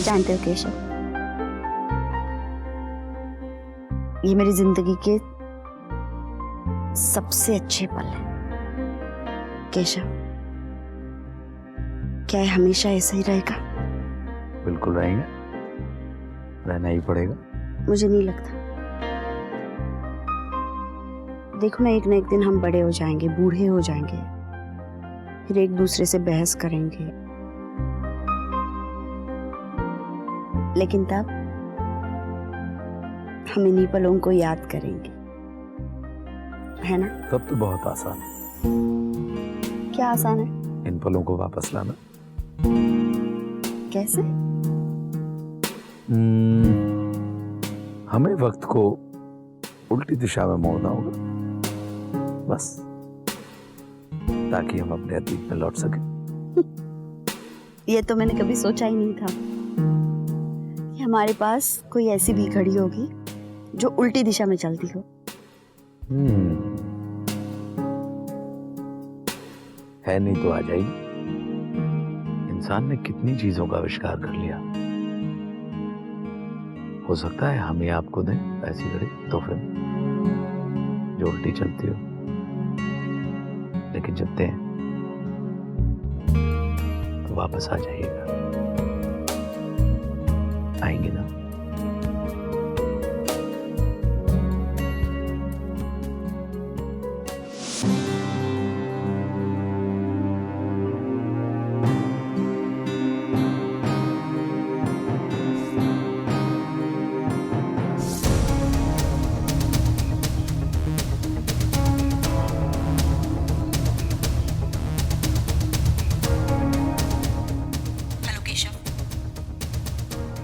जानते हो केशव, ये मेरी जिंदगी के सबसे अच्छे पल हैं। केशव, क्या ये हमेशा ऐसा ही रहेगा? बिल्कुल रहेंगे, रहना ही पड़ेगा। मुझे नहीं लगता। देखो ना, एक न एक दिन हम बड़े हो जाएंगे, बूढ़े हो जाएंगे, फिर एक दूसरे से बहस करेंगे, लेकिन तब हम इन्हीं पलों को याद करेंगे, है ना? तब तो बहुत आसान है। क्या आसान है? इन पलों को वापस लाना। कैसे? हमें वक्त को उल्टी दिशा में मोड़ना होगा, बस, ताकि हम अपने अतीत में लौट सकें। ये तो मैंने कभी सोचा ही नहीं था कि हमारे पास कोई ऐसी भी घड़ी होगी जो उल्टी दिशा में चलती हो। है नहीं तो आ जाएगी। इंसान ने कितनी चीजों का आविष्कार कर लिया। हो सकता है हम ही आपको दें ऐसी घड़ी तोहफे में जो उल्टी चलती हो, लेकिन जब दें तो वापस आ जाइएगा। आएंगे ना?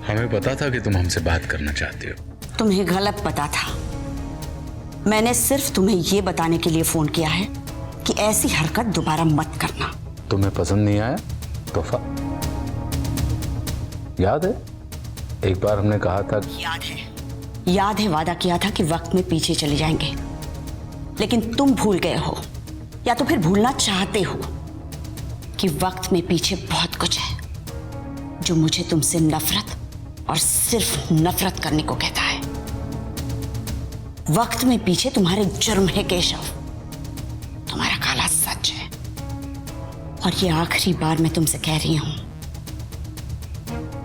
हमें पता था कि तुम हमसे बात करना चाहते हो। तुम्हें गलत पता था। मैंने सिर्फ तुम्हें ये बताने के लिए फोन किया है कि ऐसी हरकत दोबारा मत करना। तुम्हें पसंद नहीं आया तोहफा? याद है एक बार हमने कहा था? याद है वादा किया था कि वक्त में पीछे चले जाएंगे, लेकिन तुम भूल गए हो, या तो फिर भूलना चाहते हो कि वक्त में पीछे बहुत कुछ है जो मुझे तुमसे नफरत और सिर्फ नफरत करने को कहता है। वक्त में पीछे तुम्हारे जुर्म है केशव, तुम्हारा काला सच है। और ये आखिरी बार मैं तुमसे कह रही हूं,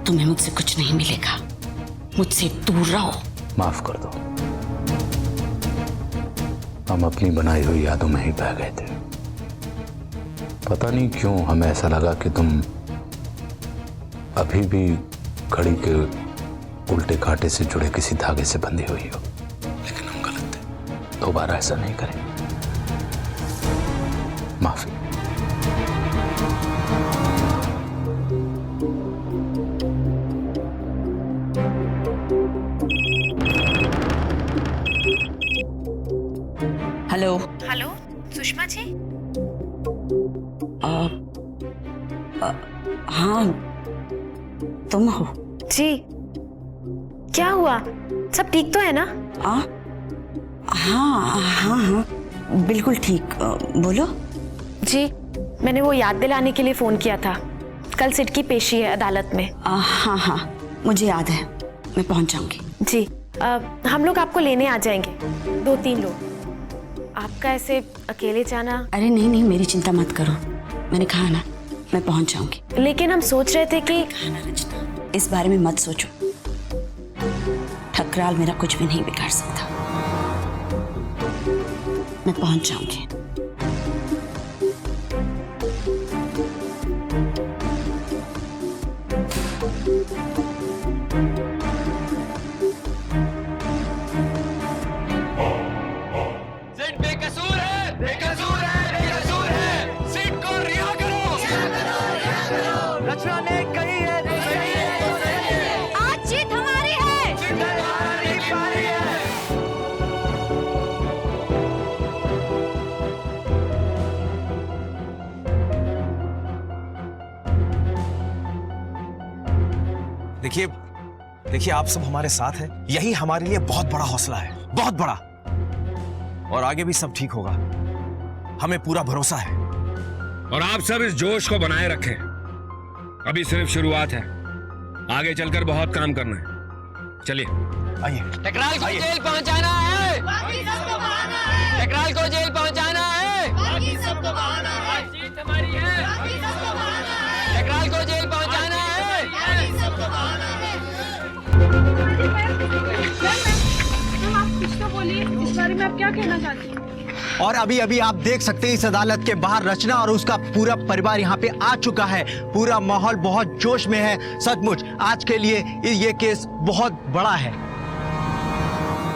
तुम्हें मुझसे कुछ नहीं मिलेगा। मुझसे दूर रहो। माफ कर दो, हम अपनी बनाई हुई यादों में ही बह गए थे। पता नहीं क्यों हमें ऐसा लगा कि तुम अभी भी घड़ी के उल्टे कांटे से जुड़े किसी धागे से बंधी हुई हो, लेकिन हम गलत थे। दोबारा ऐसा नहीं करें। माफी। हेलो। हेलो, सुषमा जी? हाँ, तुम हो? जी, क्या हुआ? सब ठीक तो है ना? हाँ हाँ हाँ, बिल्कुल ठीक। बोलो। जी, मैंने वो याद दिलाने के लिए फोन किया था। कल सिट की पेशी है अदालत में। हाँ हाँ, मुझे याद है, मैं पहुंच जाऊंगी। जी, हम लोग आपको लेने आ जाएंगे, 2-3 लोग। आपका ऐसे अकेले जाना? अरे नहीं नहीं, मेरी चिंता मत करो, मैंने कहा ना मैं पहुंच जाऊंगी। लेकिन हम सोच रहे थे कि इस बारे में मत सोचो, ठकराल मेरा कुछ भी नहीं बिगाड़ सकता। मैं पहुंच जाऊंगी। बेकसूर है, बेकसूर है, बेकसूर है। सीट को रिहा करो, रचना ने कही है तो सही है, आज जीत हमारी है। देखिए आप सब हमारे साथ हैं, यही हमारे लिए बहुत बड़ा हौसला है, बहुत बड़ा। और आगे भी सब ठीक होगा, हमें पूरा भरोसा है। और आप सब इस जोश को बनाए रखें। अभी सिर्फ शुरुआत है, आगे चलकर बहुत काम करना है। चलिए आइए। टकराल को जेल पहुंचाना है, बाकी सबको बहाना है। टकराल को जेल पहुंचाना है, बाकी सबको बहाना है। जीत हमारी है, बाकी सबको बहाना है। टकराल को जेल पहुंचाना है, बाकी सबको बहाना है। आप कुछ तो बोलिए, इस बारे में आप क्या कहना चाहती हैं? और अभी अभी आप देख सकते हैं इस अदालत के बाहर रचना और उसका पूरा परिवार यहाँ पे आ चुका है। पूरा माहौल बहुत जोश में है। सचमुच आज के लिए ये केस बहुत बड़ा है।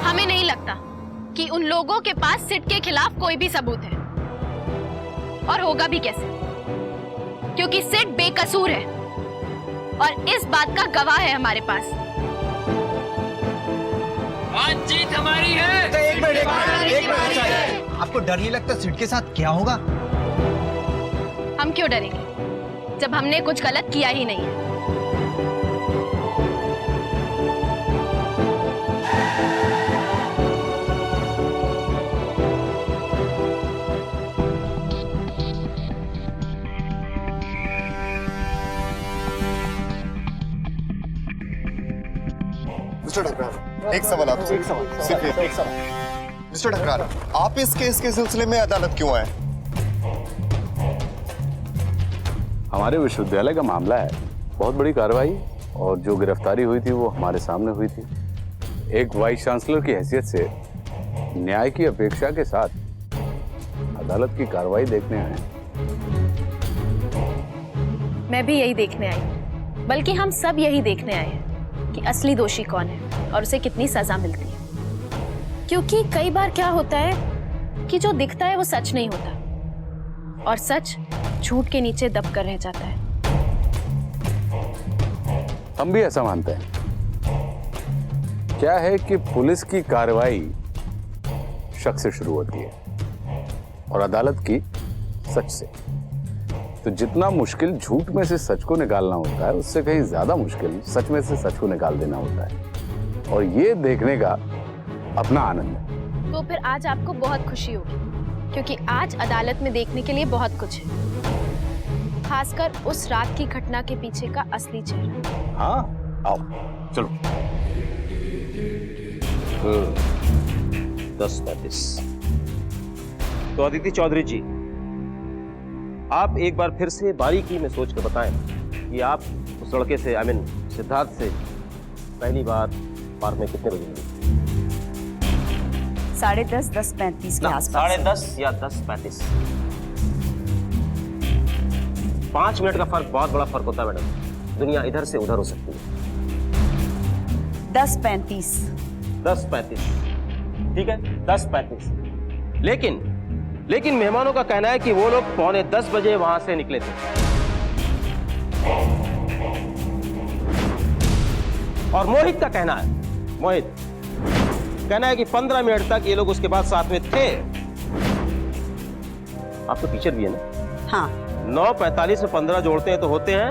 हमें नहीं लगता कि उन लोगों के पास सिट के खिलाफ कोई भी सबूत है, और होगा भी कैसे, क्योंकि सिट बेकसूर है और इस बात का गवाह है हमारे पास। आज जीत हमारी है। तो एक मिनट आपको डर नहीं लगता सिट के साथ क्या होगा? हम क्यों डरेंगे जब हमने कुछ गलत किया ही नहीं है। मिस्टर ठकराल, एक सवाल आपसे। सिर्फ एक सवाल। मिस्टर ठकराल, आप इस केस के सिलसिले में अदालत क्यों आए? हमारे विश्वविद्यालय का मामला है, बहुत बड़ी कार्रवाई, और जो गिरफ्तारी हुई थी वो हमारे सामने हुई थी। एक वाइस चांसलर की हैसियत से न्याय की अपेक्षा के साथ अदालत की कार्रवाई देखने आए। मैं भी यही देखने आई, बल्कि हम सब यही देखने आए हैं कि असली दोषी कौन है और उसे कितनी सजा मिलती है। क्योंकि कई बार क्या होता है कि जो दिखता है वो सच नहीं होता, और सच झूठ के नीचे दब कर रह जाता है। हम भी ऐसा मानते हैं। क्या है कि पुलिस की कार्रवाई शक से शुरू होती है और अदालत की सच से। तो जितना मुश्किल झूठ में से सच को निकालना होता है, उससे कहीं ज्यादा मुश्किल सच में से सच को निकाल देना होता है, और ये देखने का अपना आनंद है। तो फिर आज आपको बहुत खुशी होगी, क्योंकि आज अदालत में देखने के लिए बहुत कुछ है, खासकर उस रात की घटना के पीछे का असली चेहरा। हाँ, आओ चलो। 10:35। तो अदिति चौधरी जी, आप एक बार फिर से बारीकी में सोच कर बताएं कि आप उस लड़के से, सिद्धार्थ से पहली बार पार्क में कितने बजे मिले? 10:30, 10:35 के आसपास। 10:30 या 10:35। 5 मिनट का फर्क बहुत बड़ा फर्क होता है मैडम। दुनिया इधर से उधर हो सकती है। 10:35। 10:35, ठीक है, 10:35। लेकिन मेहमानों का कहना है कि वो लोग 9:45 बजे वहां से निकले थे, और मोहित का कहना है कि 15 मिनट तक ये लोग उसके बाद साथ में थे। आप तो टीचर भी है ना? हाँ। 9:45 में 15 जोड़ते हैं तो होते हैं?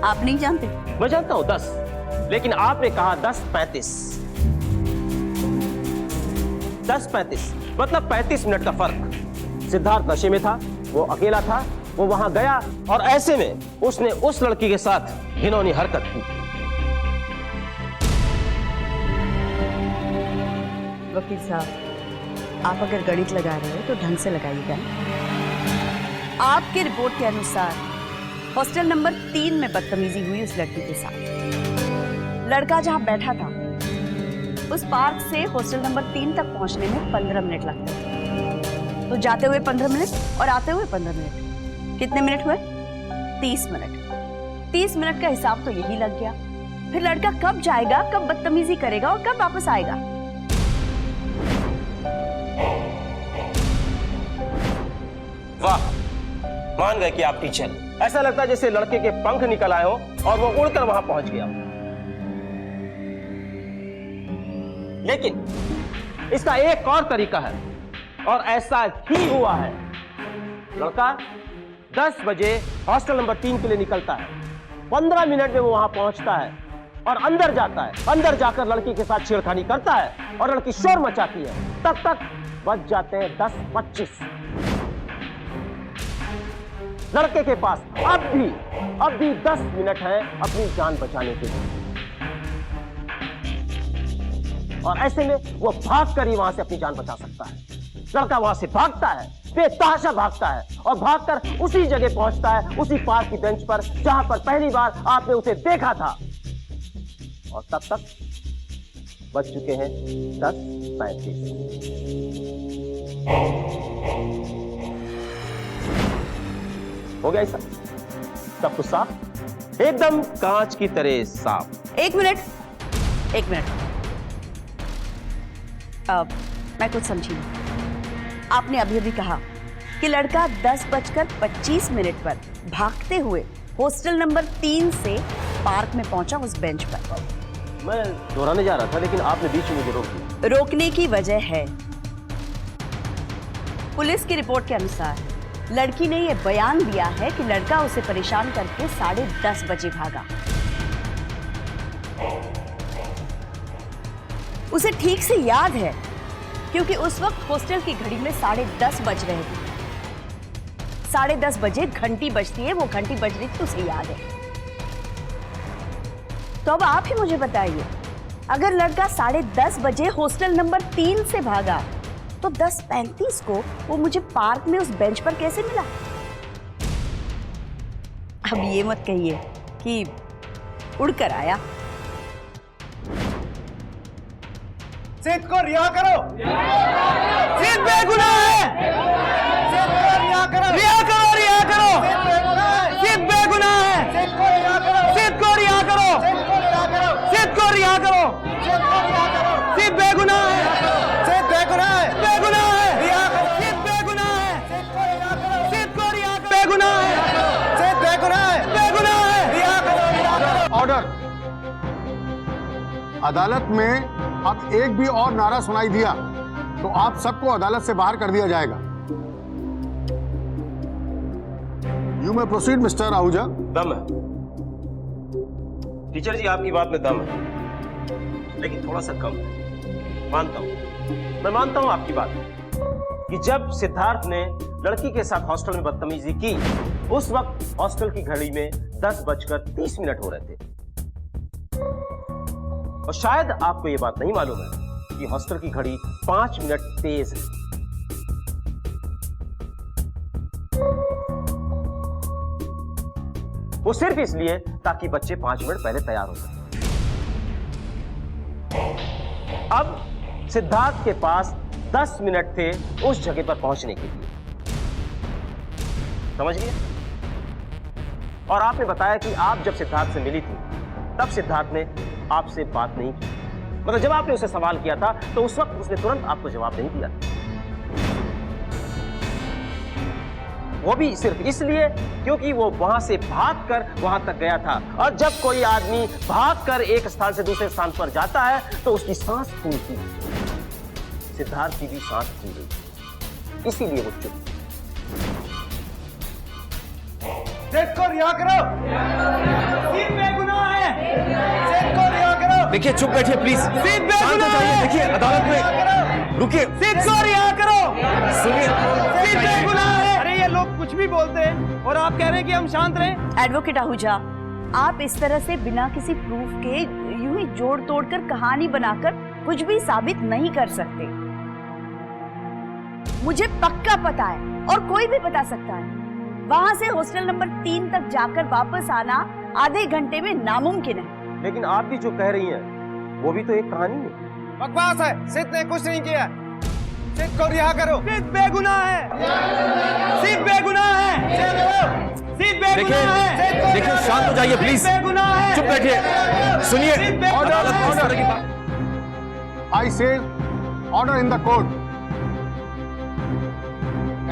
आप नहीं जानते? मैं जानता हूं 10, लेकिन आपने कहा 10:35। 10:35 मतलब 35 मिनट का फर्क। सिद्धार्थ नशे में था, वो अकेला था, वो वहां गया, और ऐसे में उसने उस लड़की के साथ घिनौनी हरकत की। वकील साहब, आप अगर गणित लगा रहे हो तो ढंग से लगाइएगा। आपकी रिपोर्ट के अनुसार हॉस्टल नंबर 3 में बदतमीजी हुई उस लड़की के साथ। लड़का जहां बैठा था उस पार्क से हॉस्टल नंबर 3 तक पहुंचने में 15 मिनट लगते थे। तो जाते हुए 15 मिनट और आते हुए 15 मिनट, कितने मिनट हुए? 30 मिनट। 30 मिनट का हिसाब तो यही लग गया। फिर लड़का कब जाएगा, कब बदतमीजी करेगा और कब वापस आएगा? वाह, मान गए कि आप टीचर। ऐसा लगता है जैसे लड़के के पंख निकल आए हो और वो उड़कर वहां पहुंच गया। लेकिन इसका एक और तरीका है, और ऐसा ही हुआ है। लड़का 10 बजे हॉस्टल नंबर 3 के लिए निकलता है, 15 मिनट में वो वहां पहुंचता है, और अंदर जाता है। अंदर जाकर लड़की के साथ छेड़खानी करता है और लड़की शोर मचाती है। तब तक बच जाते हैं 10-25। लड़के के पास अब भी 10 मिनट है अपनी जान बचाने के लिए, और ऐसे में वो भागकर ही वहां से अपनी जान बचा सकता है। लड़का वहां से भागता है, बेतहाशा भागता है, और भागकर उसी जगह पहुंचता है, उसी पार्क की बेंच पर जहां पर पहली बार आपने उसे देखा था। और तब तक बज चुके हैं 10:35। हो गया ऐसा? सब कुछ साफ, एकदम कांच की तरह साफ। एक मिनट। मैं कुछ समझी नहीं। आपने अभी अभी कहा कि लड़का 10:25 पर भागते हुए हॉस्टल नंबर 3 से पार्क में पहुंचा, उस बेंच पर। मैं दोहराने जा रहा था, लेकिन आपने बीच में मुझे रोक दिया। रोकने की वजह है, पुलिस की रिपोर्ट के अनुसार लड़की ने यह बयान दिया है कि लड़का उसे परेशान करके 10:30 बजे भागा। उसे ठीक से याद है क्योंकि उस वक्त हॉस्टल की घड़ी में 10:30 बज रहे थे। 10:30 बजे घंटी बजती है, वो घंटी बज रही थी, उसे याद है। तो अब आप ही मुझे बताइए, अगर लड़का 10:30 बजे हॉस्टल नंबर 3 से भागा तो 10:35 को वो मुझे पार्क में उस बेंच पर कैसे मिला? अब ये मत कहिए कि उड़कर आया। सिद्ध को रिहा करो। सिद्ध बेगुनाह है। सिद्ध को रिहा करो। रिहा करो, रिहा करो। सिद्ध बेगुनाह है। सिद्ध को रिहा करो। सिद्ध को रिहा करो। सिद्ध को रिहा करो। सिद्ध बेगुनाह है। सिद्ध बेगुनाह है। बेगुनाह है। रिहा करो। सिद्ध बेगुनाह है। सिद्ध को रिहा करो। सिद्ध को रिहा करो। बेगुनाह है। सिद्ध बेगुनाह है। बेगुनाह है। रिहा करो, रिहा करो। ऑर्डर। अदालत में अब एक भी और नारा सुनाई दिया तो आप सबको अदालत से बाहर कर दिया जाएगा। You may proceed mister Ahuja. दम है टीचर जी, आपकी बात में दम है, लेकिन थोड़ा सा कम है। मानता हूं, मैं मानता हूं आपकी बात कि जब सिद्धार्थ ने लड़की के साथ हॉस्टल में बदतमीजी की, उस वक्त हॉस्टल की घड़ी में 10:30 हो रहे थे। और शायद आपको यह बात नहीं मालूम है कि हॉस्टल की घड़ी 5 मिनट तेज है। वो सिर्फ इसलिए ताकि बच्चे 5 मिनट पहले तैयार हो सकें। अब सिद्धार्थ के पास 10 मिनट थे उस जगह पर पहुंचने के लिए, समझ गए? और आपने बताया कि आप जब सिद्धार्थ से मिली थी तब सिद्धार्थ ने आपसे बात नहीं की, मतलब जब आपने उसे सवाल किया था तो उस वक्त उसने तुरंत आपको जवाब नहीं दिया, वो भी सिर्फ इसलिए क्योंकि वो वहां से भागकर वहां तक गया था। और जब कोई आदमी भागकर एक स्थान से दूसरे स्थान पर जाता है तो उसकी सांस फूलती है। सिद्धार्थ की भी सांस फूल गई, इसीलिए वो चुप। सिद्ध को रिहा करो। सिद्ध बेगुनाह है। सिद्ध को रिहा करो। देखिए, चुप बैठिए प्लीज। सिद्ध बेगुनाह है। देखिए, अदालत में रुकिए। सिद्ध को रिहा करो। सुनिए, सिद्ध बेगुनाह है। अरे ये लोग कुछ भी बोलते हैं और आप कह रहे हैं कि हम शांत रहें। एडवोकेट आहूजा, आप इस तरह से बिना किसी प्रूफ के यूं ही जोड़ तोड़ कर कहानी बनाकर कुछ भी साबित नहीं कर सकते। मुझे पक्का पता है और कोई भी बता सकता है, वहां से हॉस्टल नंबर 3 तक जाकर वापस आना आधे घंटे में नामुमकिन है। लेकिन आप भी जो कह रही हैं वो भी तो एक कहानी है। बकवास है। सिद्ध ने कुछ नहीं किया। सिद्ध को रिहा करो। सिद्ध बेगुनाह है। सिद्ध बेगुनाह है। सिद्ध बेगुनाह है। देखिए, शांत हो जाइए प्लीज। बेगुनाह है। चुप बैठिए। सुनिए, अदालत में इस तरह की बात। आई से ऑर्डर इन द कोर्ट।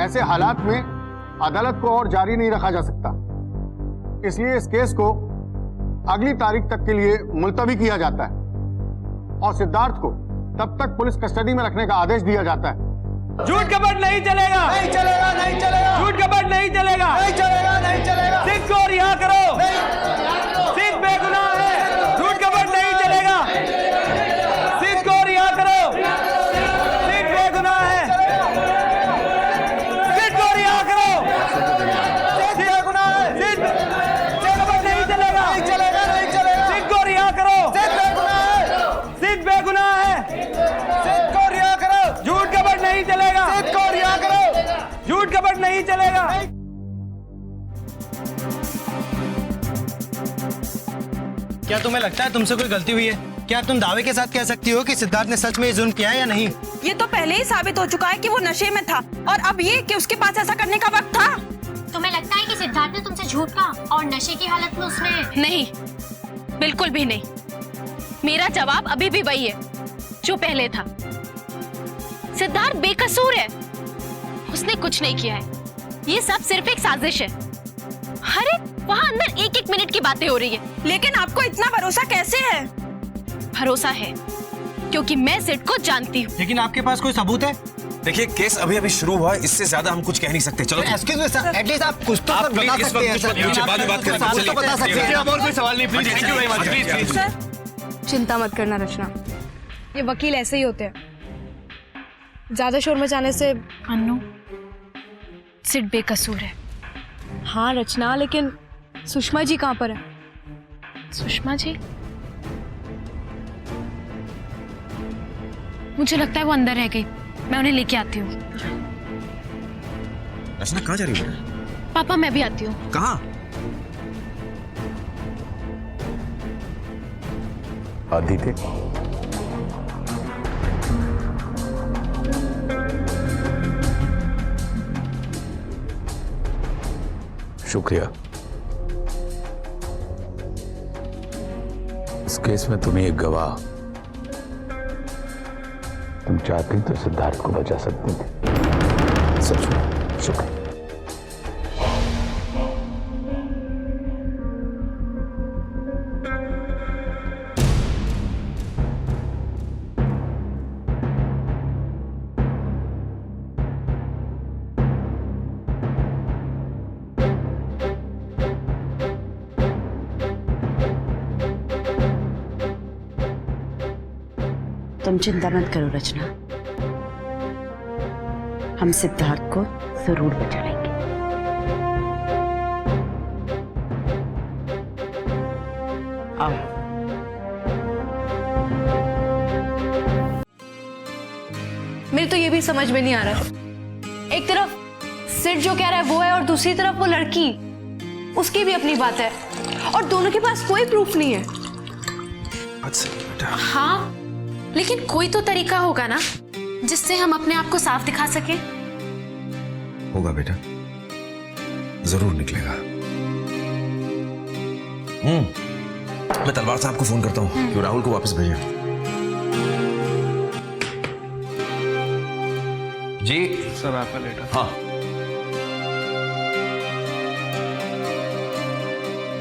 ऐसे हालात में अदालत को और जारी नहीं रखा जा सकता, इसलिए इस केस को अगली तारीख तक के लिए मुलतवी किया जाता है और सिद्धार्थ को तब तक पुलिस कस्टडी में रखने का आदेश दिया जाता है। झूठ कपट नहीं चलेगा। नहीं चलेगा, नहीं चलेगा। झूठ कपट नहीं चलेगा। नहीं चलेगा, नहीं चलेगा। सिद्ध को रिहा करो। सिद्ध बेगुनाह है। झूठ कपट क्या तुम्हें लगता है तुमसे कोई गलती हुई है? क्या तुम दावे के साथ कह सकती हो कि सिद्धार्थ ने सच में ये जुल्म किया है या नहीं? ये तो पहले ही साबित हो चुका है कि वो नशे में था, और अब ये कि उसके पास ऐसा करने का वक्त था। तुम्हें लगता है कि सिद्धार्थ ने तुमसे झूठ कहा और नशे की हालत में उसने? नहीं, बिल्कुल भी नहीं। मेरा जवाब अभी भी वही है जो पहले था। सिद्धार्थ बेकसूर है, उसने कुछ नहीं किया है। ये सब सिर्फ एक साजिश है। अरे वहाँ अंदर एक एक मिनट की बातें हो रही है। लेकिन आपको इतना भरोसा कैसे है? भरोसा है क्योंकि मैं सिड को जानती हूँ। लेकिन आपके पास कोई सबूत है? देखिए, केस अभी अभी शुरू हुआ है, इससे ज्यादा हम कुछ कह नहीं सकते। चलो एक्सक्यूज मी सर, एटलीस्ट आप कुछ तो बता सकते हैं सर। मुझे बाद में बात करें। कुछ तो बता सकते हैं। और कोई सवाल नहीं, please. Thank you very much, please. Sir चिंता मत करना रचना, ये वकील ऐसे ही होते हैं। ज्यादा शोर मचाने से। अन्नू, सिड बेकसूर है। हाँ रचना, लेकिन सुषमा जी कहाँ पर है? सुषमा जी? मुझे लगता है वो अंदर रह गई। मैं उन्हें लेके आती हूँ। रचना कहाँ जा रही हो? पापा मैं भी आती हूँ। कहाँ? आदित्य, शुक्रिया। इस केस में तुम्हें एक गवाह, तुम चाहती तो सिद्धार्थ को बचा सकती थी। सच में शुक्रिया। तुम चिंता मत करो रचना, हम सिद्धार्थ को जरूर बचा लेंगे। आओ। मेरे तो ये भी समझ में नहीं आ रहा है। एक तरफ सिड जो कह रहा है वो है, और दूसरी तरफ वो लड़की, उसकी भी अपनी बात है, और दोनों के पास कोई प्रूफ नहीं है। हाँ, लेकिन कोई तो तरीका होगा ना जिससे हम अपने आप को साफ दिखा सकें। होगा बेटा, जरूर निकलेगा। मैं तलवार साहब को फोन करता हूँ कि राहुल को वापस भेजें। जी सर, आपका लेटर। हाँ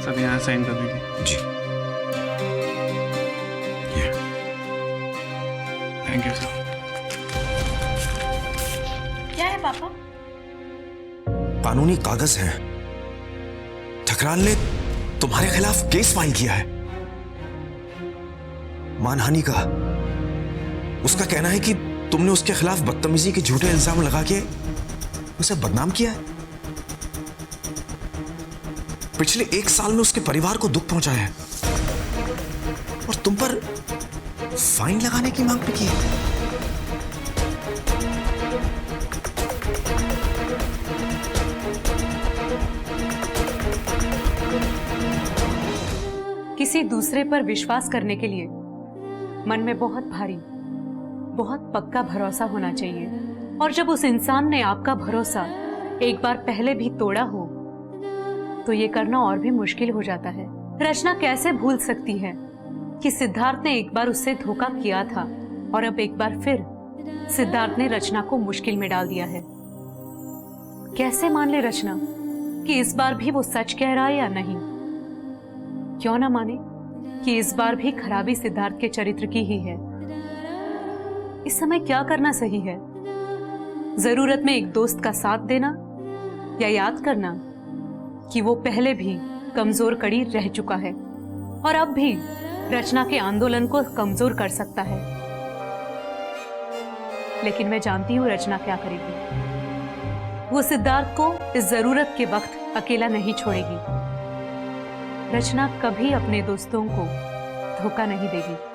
सब यहाँ साइन कर दीजिए। जी। Thank you sir. क्या है पापा? कानूनी कागज है। ठकराल ने तुम्हारे खिलाफ केस फाइल किया है, मानहानि का। उसका कहना है कि तुमने उसके खिलाफ बदतमीजी के झूठे इल्जाम लगा के उसे बदनाम किया है। पिछले 1 साल में उसके परिवार को दुख पहुंचाया है, और तुम पर फाइन लगाने की मांग भी की है। किसी दूसरे पर विश्वास करने के लिए मन में बहुत भारी, बहुत पक्का भरोसा होना चाहिए, और जब उस इंसान ने आपका भरोसा एक बार पहले भी तोड़ा हो तो ये करना और भी मुश्किल हो जाता है। रचना कैसे भूल सकती है कि सिद्धार्थ ने एक बार उससे धोखा किया था, और अब एक बार फिर सिद्धार्थ ने रचना को मुश्किल में डाल दिया है। कैसे मान ले रचना कि इस बार भी वो सच कह रहा है या नहीं? क्यों ना माने कि इस बार भी खराबी सिद्धार्थ के चरित्र की ही है। इस समय क्या करना सही है? जरूरत में एक दोस्त का साथ देना, या याद करना कि वो पहले भी कमजोर कड़ी रह चुका है और अब भी रचना के आंदोलन को कमजोर कर सकता है। लेकिन मैं जानती हूं रचना क्या करेगी। वो सिद्धार्थ को इस जरूरत के वक्त अकेला नहीं छोड़ेगी। रचना कभी अपने दोस्तों को धोखा नहीं देगी।